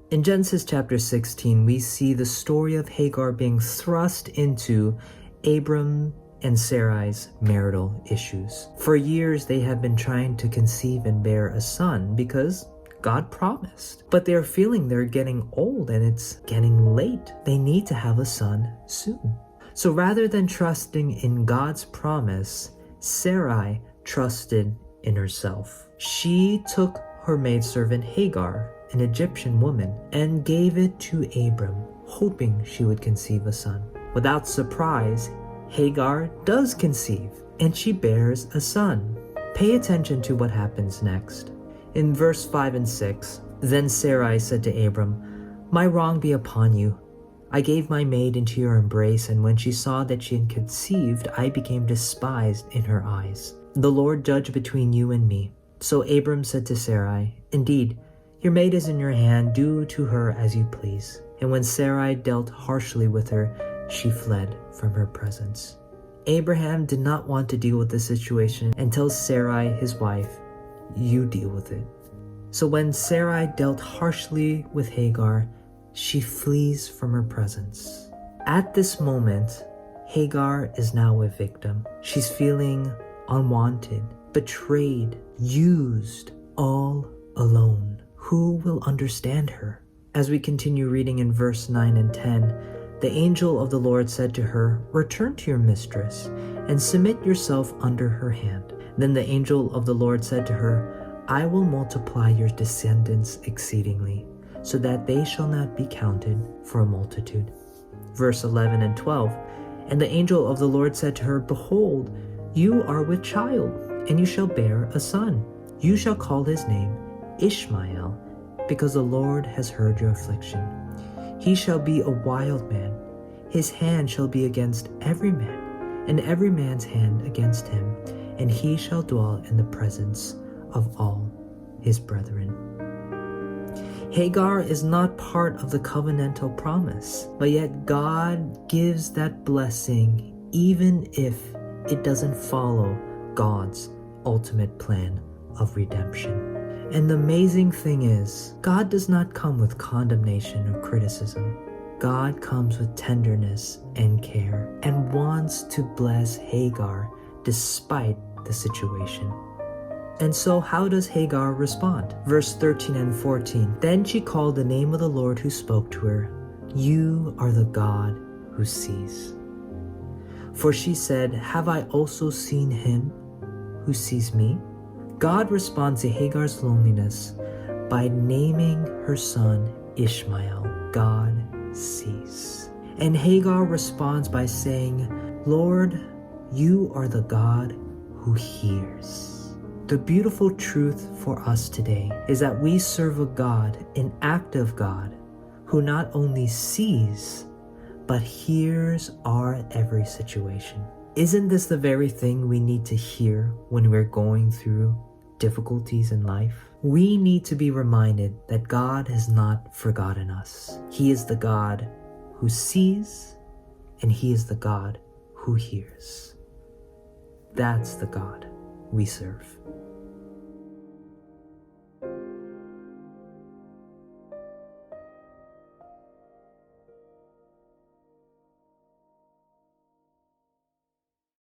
In Genesis chapter 16, we see the story of Hagar being thrust into Abram and Sarai's marital issues. For years, they have been trying to conceive and bear a son because God promised. But they're feeling they're getting old and it's getting late. They need to have a son soon. So rather than trusting in God's promise, Sarai trusted in herself. She took her maidservant Hagar, an Egyptian woman, and gave it to Abram, hoping she would conceive a son. Without surprise, Hagar does conceive, and she bears a son. Pay attention to what happens next. In verse 5 and 6, then Sarai said to Abram, "My wrong be upon you. I gave my maid into your embrace, and when she saw that she had conceived, I became despised in her eyes. The Lord judge between you and me." So Abram said to Sarai, "Indeed, your maid is in your hand, do to her as you please." And when Sarai dealt harshly with her, she fled from her presence. Abraham did not want to deal with the situation and tells Sarai, his wife, "You deal with it." So when Sarai dealt harshly with Hagar, she flees from her presence. At this moment, Hagar is now a victim. She's feeling unwanted, betrayed, used, all alone. Who will understand her? As we continue reading in verse 9 and 10, the angel of the Lord said to her, "Return to your mistress and submit yourself under her hand." Then the angel of the Lord said to her, "I will multiply your descendants exceedingly, so that they shall not be counted for a multitude." Verse 11 and 12, and the angel of the Lord said to her, "Behold, you are with child, and you shall bear a son. You shall call his name Ishmael, because the Lord has heard your affliction. He shall be a wild man. His hand shall be against every man, and every man's hand against him, and he shall dwell in the presence of all his brethren." Hagar is not part of the covenantal promise, but yet God gives that blessing even if it doesn't follow God's ultimate plan of redemption. And the amazing thing is, God does not come with condemnation or criticism. God comes with tenderness and care and wants to bless Hagar despite the situation. And so how does Hagar respond? Verse 13 and 14, then she called the name of the Lord who spoke to her, "You are the God who sees." For she said, "Have I also seen him who sees me?" God responds to Hagar's loneliness by naming her son Ishmael. God sees. And Hagar responds by saying, "Lord, you are the God who hears." The beautiful truth for us today is that we serve a God, an active God, who not only sees, but hears our every situation. Isn't this the very thing we need to hear when we're going through difficulties in life? We need to be reminded that God has not forgotten us. He is the God who sees, and He is the God who hears. That's the God we serve.